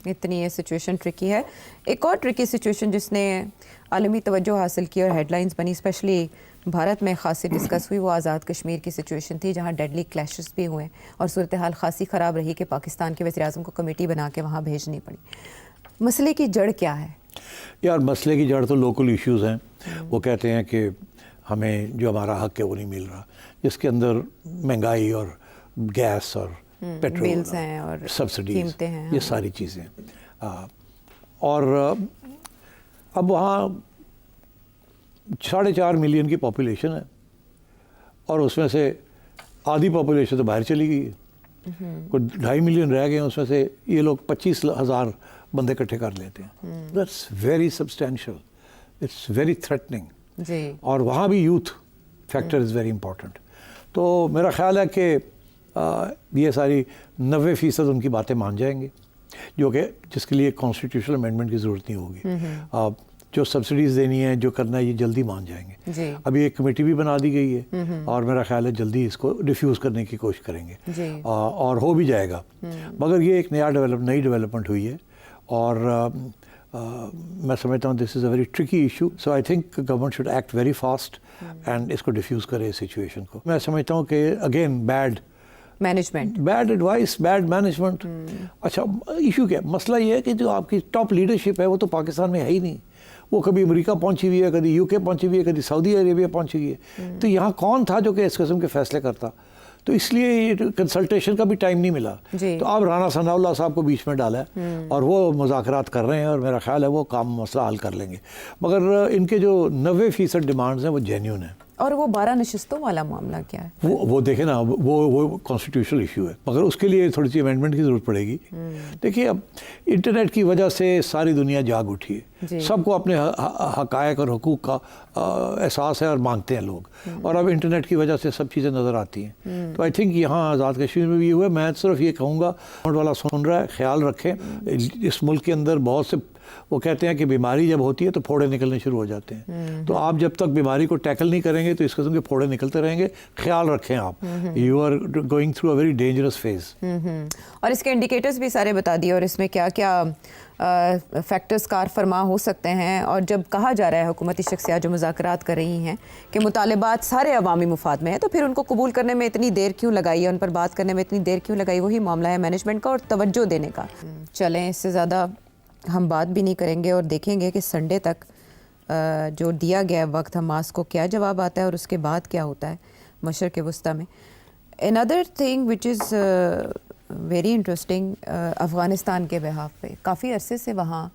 اتنی یہ situation Turkey ہے. ایک اور ٹرکی سچویشن جس نے عالمی توجہ حاصل کی اور ہیڈ لائنز بنی، اسپیشلی بھارت میں خاصی ڈسکس ہوئی، وہ آزاد کشمیر کی سچویشن تھی جہاں ڈیڈلی کلیشز بھی ہوئے اور صورتحال خاصی خراب رہی کہ پاکستان کے وزیر اعظم کو کمیٹی بنا کے وہاں بھیجنی پڑی. مسئلے کی جڑ کیا ہے؟ یار مسئلے کی جڑ تو لوکل ایشوز ہیں. وہ کہتے ہیں کہ ہمیں جو ہمارا حق ہے وہ نہیں مل رہا، جس کے اندر مہنگائی اور گیس اور پیٹرول اور سبسڈیز، یہ ساری چیزیں. اور اب وہاں 4.5 ملین کی پاپولیشن ہے اور اس میں سے آدھی پاپولیشن تو باہر چلی گئی ہے. کوئی 2.5 ملین رہ گئے ہیں، اس میں سے یہ لوگ 25,000 بندے اکٹھے کر لیتے ہیں. That's very substantial, it's very threatening. اور وہاں بھی youth factor is very important. تو میرا خیال ہے کہ یہ ساری 90% ان کی باتیں مان جائیں گے، جو کہ جس کے لیے کانسٹیٹیوشنل امینڈمنٹ کی ضرورت نہیں ہوگی. جو سبسڈیز دینی ہے، جو کرنا ہے، یہ جلدی مان جائیں گے. ابھی ایک کمیٹی بھی بنا دی گئی ہے اور میرا خیال ہے جلدی اس کو ڈیفیوز کرنے کی کوشش کریں گے اور ہو بھی جائے گا. مگر یہ ایک نئی ڈیولپمنٹ ہوئی ہے اور میں سمجھتا ہوں this is a very tricky issue. So I think government should act very fast and اس کو ڈیفیوز کرے اس سچویشن کو. میں سمجھتا ہوں کہ again bad advice, bad management. اچھا ایشو کیا؟ مسئلہ یہ ہے کہ جو آپ کی ٹاپ لیڈرشپ ہے وہ تو پاکستان میں ہے ہی نہیں. وہ کبھی امریکہ پہنچی ہوئی ہے، کبھی UK پہنچی ہوئی ہے، کبھی سعودی عربیہ پہنچی ہوئی ہے. تو یہاں کون تھا جو کہ اس قسم کے فیصلے کرتا؟ تو اس لیے یہ کنسلٹیشن کا بھی ٹائم نہیں ملا. تو اب رانا ثناء اللہ صاحب کو بیچ میں ڈالا ہے اور وہ مذاکرات کر رہے ہیں اور میرا خیال ہے وہ مسئلہ حل کر لیں گے. مگر ان کے جو 90% ڈیمانڈز ہیں وہ جینیون ہیں. اور وہ 12 نشستوں والا معاملہ کیا ہے؟ وہ دیکھیں نا، وہ کانسٹیٹیوشنل ایشو ہے، مگر اس کے لیے تھوڑی سی امینڈمنٹ کی ضرورت پڑے گی. دیکھیے اب انٹرنیٹ کی وجہ سے ساری دنیا جاگ اٹھی ہے. سب کو اپنے حقائق اور حقوق کا احساس ہے اور مانگتے ہیں لوگ، اور اب انٹرنیٹ کی وجہ سے سب چیزیں نظر آتی ہیں. تو آئی تھنک یہاں آزاد کشمیر میں بھی یہ ہوا ہے. میں صرف یہ کہوں گا والا سن رہا ہے، خیال رکھیں. اس ملک کے اندر بہت سے وہ کہتے ہیں کہ بیماری جب ہوتی ہے تو پھوڑے نکلنے شروع ہو جاتے ہیں. تو آپ جب تک بیماری کو ٹیکل نہیں کریں گے تو اس قسم کے پھوڑے نکلتے رہیں گے. خیال رکھیں آپ، you are going through a very dangerous phase. اور اس کے انڈیکیٹرز بھی سارے بتا دیے اور اس میں کیا کیا فیکٹرز کار فرما ہو سکتے ہیں. اور جب کہا جا رہا ہے حکومتی شخصیات جو مذاکرات کر رہی ہیں کہ مطالبات سارے عوامی مفاد میں ہیں، تو پھر ان کو قبول کرنے میں اتنی دیر کیوں لگائی ہے، ان پر بات کرنے میں اتنی دیر کیوں لگائی؟ وہی معاملہ ہے مینجمنٹ کا اور توجہ دینے کا. چلیں اس سے زیادہ ہم بات بھی نہیں کریں گے اور دیکھیں گے کہ سنڈے تک جو دیا گیا وقت حماس کو کیا جواب آتا ہے اور اس کے بعد کیا ہوتا ہے مشرق وسطیٰ میں. another thing which is very interesting, Afghanistan کے بحاف پہ کافی عرصے سے وہاں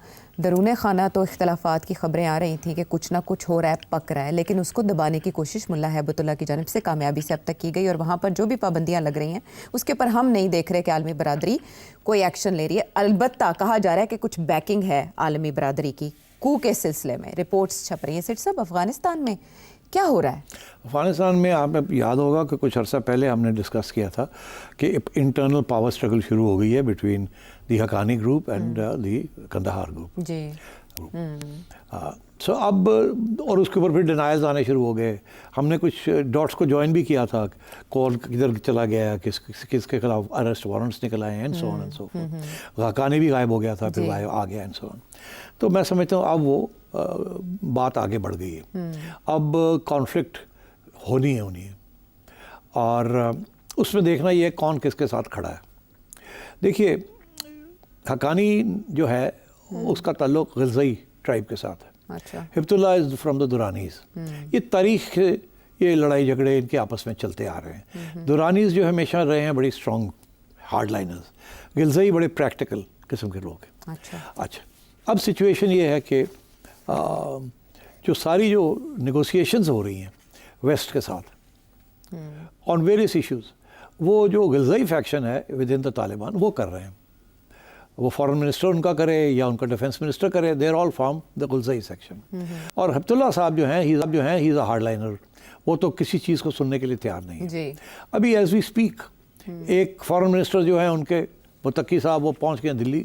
درون خانہ تو اختلافات کی خبریں آ رہی تھیں کہ کچھ نہ کچھ ہو رہا ہے، پک رہا ہے، لیکن اس کو دبانے کی کوشش ملا ہیبت اللہ کی جانب سے کامیابی سے اب تک کی گئی. اور وہاں پر جو بھی پابندیاں لگ رہی ہیں اس کے پر ہم نہیں دیکھ رہے کہ عالمی برادری کوئی ایکشن لے رہی ہے. البتہ کہا جا رہا ہے کہ کچھ بیکنگ ہے عالمی برادری کی کو کے سلسلے میں، رپورٹس چھپ رہی ہیں. سیٹ صاحب افغانستان میں کیا ہو رہا ہے؟ افغانستان میں آپ یاد ہوگا کہ کچھ عرصہ پہلے ہم نے ڈسکس کیا تھا کہ انٹرنل پاور اسٹرگل شروع ہو گئی ہے between the Haqqani group and the Kandahar group. جی سو اب اور اس کے اوپر پھر ڈینائلز آنے شروع ہو گئے. ہم نے کچھ ڈاٹس کو جوائن بھی کیا تھا، کون کدھر چلا گیا، کس کے خلاف اریسٹ وارنٹس نکل آئے ہیں and so on and so forth. Haqqani بھی غائب ہو گیا تھا، پھر آ گیا اینڈ سو آن. تو میں سمجھتا ہوں اب وہ بات آگے بڑھ گئی ہے. اب کانفلکٹ ہونی ہے اور اس میں دیکھنا یہ کون کس کے ساتھ کھڑا ہے. دیکھیے حقانی جو ہے اس کا تعلق غلزئی ٹرائب کے ساتھ ہے. ہبت اللہ از فرام دا درانیز. یہ تاریخ سے یہ لڑائی جھگڑے ان کے آپس میں چلتے آ رہے ہیں. درانیز جو ہمیشہ رہے ہیں بڑی اسٹرانگ ہارڈ لائنرز، غلزئی بڑے پریکٹیکل قسم کے لوگ ہیں. اچھا اب سچویشن یہ ہے کہ جو ساری جو نیگوسیشنز ہو رہی ہیں ویسٹ کے ساتھ آن ویریس ایشوز، وہ جو غلزئی فیکشن ہے ود ان دا طالبان وہ کر رہے ہیں. وہ فارن منسٹر ان کا کرے یا ان کا ڈیفنس منسٹر کرے، they are all from the Ghilzai section. اور ہبت اللہ صاحب جو ہیں ہی از اے ہارڈ لائنر. وہ تو کسی چیز کو سننے کے لیے تیار نہیں ہے. ابھی ایز وی اسپیک ایک فارن منسٹر جو ہیں ان کے متقی صاحب وہ پہنچ گئے دلی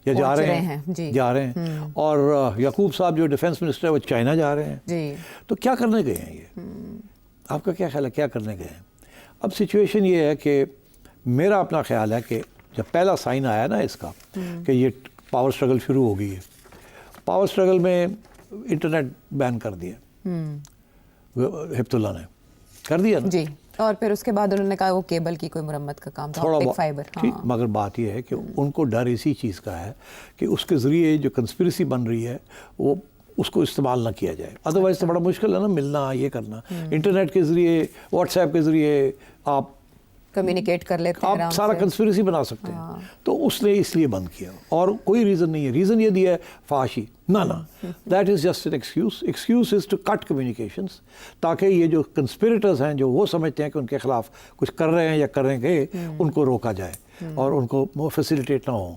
یا جا رہے ہیں اور یعقوب صاحب جو ڈیفنس منسٹر ہے وہ چائنا جا رہے ہیں. تو کیا کرنے گئے ہیں یہ؟ آپ کا کیا خیال ہے کیا کرنے گئے ہیں؟ اب سچویشن یہ ہے کہ میرا اپنا خیال ہے کہ جب پہلا سائن آیا نا اس کا کہ یہ پاور اسٹرگل شروع ہو گئی ہے. پاور اسٹرگل میں انٹرنیٹ بین کر دیا ہبت اللہ نے, کر دیا نا جی, اور پھر اس کے بعد انہوں نے کہا وہ کیبل کی کوئی مرمت کا کام تھا, تھوڑا آپٹک بہت فائبر. ٹھیک, مگر بات یہ ہے کہ ان کو ڈر اسی چیز کا ہے کہ اس کے ذریعے جو کنسپریسی بن رہی ہے وہ اس کو استعمال نہ کیا جائے. ادروائز تو بڑا مشکل ہے نا ملنا, یہ کرنا. انٹرنیٹ کے ذریعے, واٹس ایپ کے ذریعے آپ کمیونیکیٹ کر لیتے ہیں, آپ سارا کنسپریسی بنا سکتے ہیں. تو اس نے اس لیے بند کیا, اور کوئی ریزن نہیں ہے. ریزن یہ دیا ہے فحاشی, نہ that is just an excuse is to cut communications, تاکہ یہ جو کنسپریٹرز ہیں جو وہ سمجھتے ہیں کہ ان کے خلاف کچھ کر رہے ہیں یا کریں گے, ان کو روکا جائے اور ان کو فیسیلیٹیٹ نہ ہو.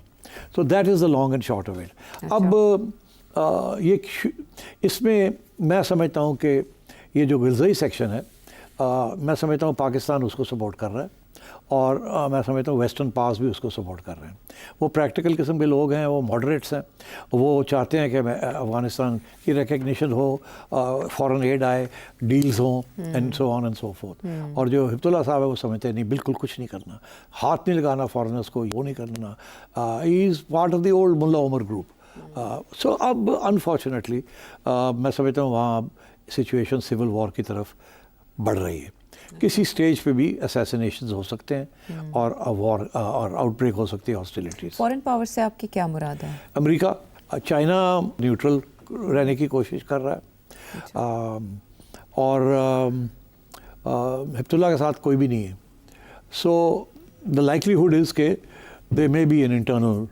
تو that is the long and short of it. اب یہ اس میں میں سمجھتا ہوں کہ یہ جو غذائی سیکشن ہے, میں سمجھتا ہوں پاکستان اس کو سپورٹ کر رہا ہے, اور میں سمجھتا ہوں ویسٹرن پاس بھی اس کو سپورٹ کر رہے ہیں. وہ پریکٹیکل قسم کے لوگ ہیں, وہ ماڈریٹس ہیں, وہ چاہتے ہیں کہ افغانستان کی ریکگنیشن ہو, فورن ایڈ آئے, ڈیلز ہوں, and so on and so forth. اور جو ہبت اللہ صاحب ہے وہ سمجھتے ہیں نہیں, بالکل کچھ نہیں کرنا, ہاتھ نہیں لگانا فارنرس کو, وہ نہیں کرنا. He is part of the old Mullah Omar group. سو اب انفارچونیٹلی میں سمجھتا ہوں وہاں سچویشن سول وار کی طرف بڑھ رہی ہے. کسی سٹیج پہ بھی اسیسینیشنز ہو سکتے ہیں اور وار اور آؤٹ بریک ہو سکتی ہے, ہاسٹیلیٹیز. فورن پاور سے آپ کی کیا مراد ہے؟ امریکہ, چائنا نیوٹرل رہنے کی کوشش کر رہا ہے, اور ہبت اللہ کے ساتھ کوئی بھی نہیں ہے. سو دا لائکلیہڈ از کہ they may be an internal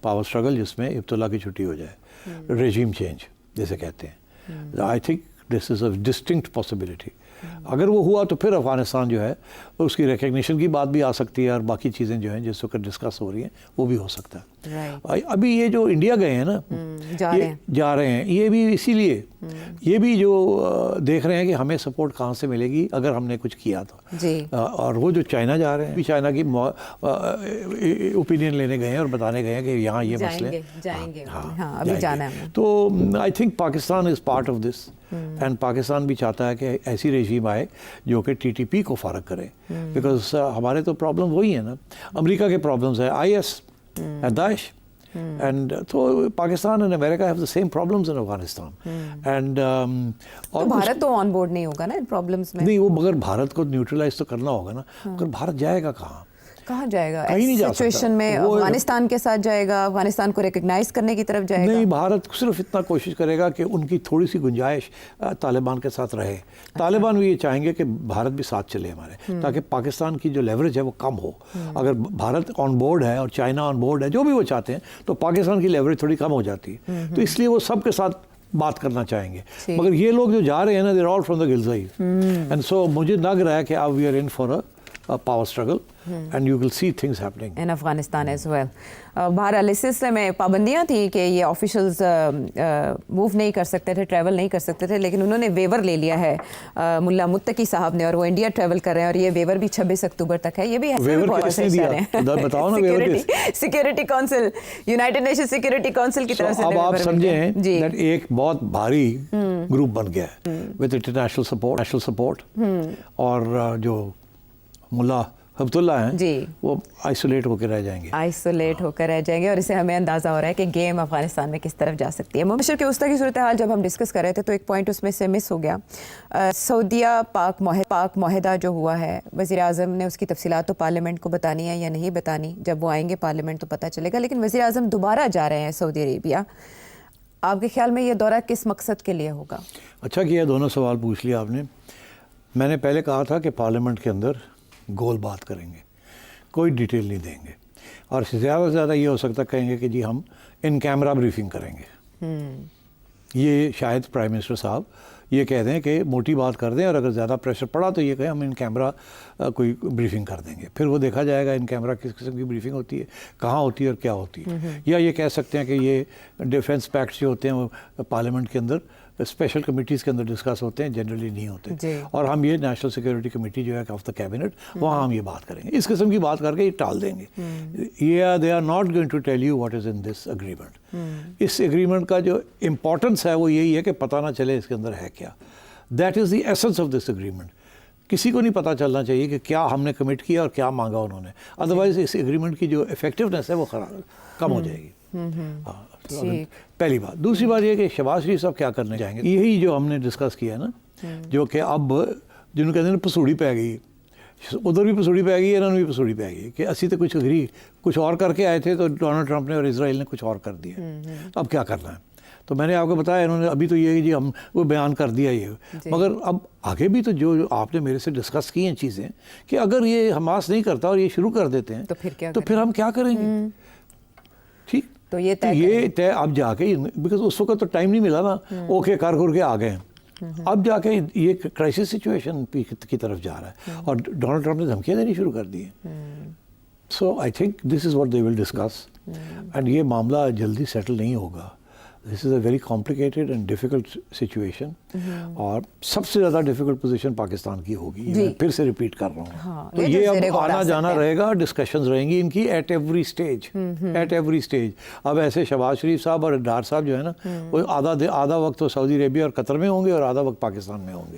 power struggle جس میں ہبت اللہ کی چھٹی ہو جائے, ریجیم چینج جیسے کہتے ہیں. آئی think this is a distinct possibility. اگر وہ ہوا تو پھر افغانستان جو ہے اس کی ریکگنیشن کی بات بھی آ سکتی ہے, اور باقی چیزیں جو ہیں جس وقت ڈسکس ہو رہی ہیں وہ بھی ہو سکتا ہے. ابھی یہ جو انڈیا گئے ہیں نا, جا رہے ہیں, یہ بھی اسی لیے, یہ بھی جو دیکھ رہے ہیں کہ ہمیں سپورٹ کہاں سے ملے گی اگر ہم نے کچھ کیا تو. اور وہ جو چائنا جا رہے ہیں, چائنا کی اوپینین لینے گئے ہیں اور بتانے گئے ہیں کہ یہاں یہ مسئلے ہیں. تو I think Pakistan is part of this, and Pakistan بھی چاہتا ہے کہ ایسی رژیم آئے جو کہ ٹی ٹی پی کو فارغ کرے, بیکاز ہمارے تو پرابلم وہی ہیں نا. امریکہ کے پرابلمز ہیں, I S and Daesh, and so Pakistan and America have the same problems in Afghanistan. And تو بھارت تو آن بورڈ نہیں ہوگا نا ان پرابلمس میں. نہیں, وہ مگر بھارت کو نیوٹرلائز تو کرنا ہوگا نا. مگر بھارت جائے گا کہاں جائے گا کہیں نہیں جا سکتا. سچویشن میں افغانستان کے ساتھ جائے گا, افغانستان کو ریکگنائز کرنے کی طرف جائے گا. نہیں, بھارت صرف اتنا کوشش کرے گا کہ ان کی تھوڑی سی گنجائش طالبان کے ساتھ رہے. طالبان بھی یہ چاہیں گے کہ بھارت بھی ساتھ چلے ہمارے, تاکہ پاکستان کی جو لیوریج ہے وہ کم ہو. اگر بھارت آن بورڈ ہے اور چائنا آن بورڈ ہے, جو بھی وہ چاہتے ہیں, تو پاکستان کی لیوریج تھوڑی کم ہو جاتی ہے. تو اس لیے وہ سب کے ساتھ بات کرنا چاہیں گے. مگر یہ لوگ جو جا رہے ہیں نا, they are all from the Ghilzai, and so مجھے لگ رہا ہے کہ اب we are in for a power struggle, and you will see things happening in Afghanistan as well. بہرحال اس سلسلے میں پابندیاں تھیں کہ یہ آفیشلز موو نہیں کر سکتے تھے, ٹریول نہیں کر سکتے تھے, لیکن انہوں نے ویور لے لیا ہے ملا متقی صاحب نے, اور وہ انڈیا ٹریول کر رہے ہیں, اور یہ ویور بھی 26 اکتوبر تک ہے. یہ بھی بتاؤ نا, security council, United nation security council کی طرف سے. اب آپ سمجھیں ایک بہت بھاری گروپ بن گیا ہے ود انٹرنیشنل سپورٹ, اور جو ملا ہبت اللہ ہیں وہ آئسولیٹ ہو کے رہ جائیں گے, اور اسے ہمیں اندازہ ہو رہا ہے کہ گیم افغانستان میں کس طرف جا سکتی ہے. مبشر کے وسطی کی صورتحال جب ہم ڈسکس کر رہے تھے تو ایک پوائنٹ اس میں سے مس ہو گیا. سعودیہ پاک معاہدہ جو ہوا ہے, وزیر اعظم نے اس کی تفصیلات تو پارلیمنٹ کو بتانی ہے یا نہیں بتانی, جب وہ آئیں گے پارلیمنٹ تو پتہ چلے گا. لیکن وزیر اعظم دوبارہ جا رہے ہیں سعودی عربیہ, آپ کے خیال میں یہ دورہ کس مقصد کے لیے ہوگا؟ اچھا کیا دونوں سوال پوچھ لیا آپ نے. میں نے پہلے کہا تھا کہ پارلیمنٹ کے اندر گول بات کریں گے, کوئی ڈیٹیل نہیں دیں گے, اور زیادہ سے زیادہ یہ ہو سکتا کہیں گے کہ جی ہم ان کیمرہ بریفنگ کریں گے. یہ شاید پرائم منسٹر صاحب یہ کہہ دیں کہ موٹی بات کر دیں, اور اگر زیادہ پریشر پڑا تو یہ کہیں ہم ان کیمرہ کوئی بریفنگ کر دیں گے. پھر وہ دیکھا جائے گا ان کیمرہ کس قسم کی بریفنگ ہوتی ہے, کہاں ہوتی ہے اور کیا ہوتی ہے. یا یہ کہہ سکتے ہیں کہ یہ ڈیفنس پیکٹس جو ہوتے ہیں وہ پارلیمنٹ کے اندر اسپیشل کمیٹیز کے اندر ڈسکس ہوتے ہیں, جنرلی نہیں ہوتے, اور ہم یہ نیشنل سیکورٹی کمیٹی جو ہے آف دا کیبنٹ, وہاں ہم یہ بات کریں گے. اس قسم کی بات کر کے یہ ٹال دیں گے. یہ they are not going to tell you what is in this agreement. اس اگریمنٹ کا جو امپورٹنس ہے وہ یہی ہے کہ پتہ نہ چلے اس کے اندر ہے کیا. That is the essence of this agreement. کسی کو نہیں پتہ چلنا چاہیے کہ کیا ہم نے کمٹ کیا اور کیا مانگا انہوں نے, ادروائز اس اگریمنٹ کی جو افیکٹونیس ہے وہ کم ہو جائے گی. پہلی بات. دوسری بات یہ کہ شہباز شریف صاحب کیا کرنے چاہیں گے, یہی جو ہم نے ڈسکس کیا نا, جو کہ اب جنہوں کہتے ہیں پسوڑی پی گئی, ادھر بھی پسوڑی پی گئی, انہوں نے بھی پسوڑی پی گئی کہ اسی تو کچھ اور کر کے آئے تھے, تو ڈونلڈ ٹرمپ نے اور اسرائیل نے کچھ اور کر دیا, اب کیا کرنا ہے. تو میں نے آپ کو بتایا, انہوں نے ابھی تو یہ جی ہم وہ بیان کر دیا یہ, مگر اب آگے بھی تو جو آپ نے میرے سے ڈسکس کی ہیں چیزیں, کہ اگر یہ حماس نہیں کرتا اور یہ شروع کر دیتے ہیں تو پھر ہم کیا کریں گے. ٹھیک, تو یہ طے اب جا کے, بیکاز اس وقت تو ٹائم نہیں ملا نا, اوکے کر کے آ گئے ہیں, اب جا کے یہ کرائسس سچویشن کی طرف جا رہا ہے, اور ڈونلڈ ٹرمپ نے دھمکیاں دینی شروع کر دی ہیں. So I think this is what they will discuss, and یہ معاملہ جلدی سیٹل نہیں ہوگا. This is a very complicated and difficult situation, اور سب سے زیادہ ڈیفیکلٹ پوزیشن پاکستان کی ہوگی, میں پھر سے ریپیٹ کر رہا ہوں. تو یہ اب آنا جانا رہے گا, ڈسکشنز رہیں گی ان کی ایٹ ایوری اسٹیج. اب ایسے شہباز شریف صاحب اور ڈار صاحب جو ہے نا, وہ آدھا وقت تو سعودی عربیہ اور قطر میں ہوں گے اور آدھا وقت پاکستان میں ہوں گے.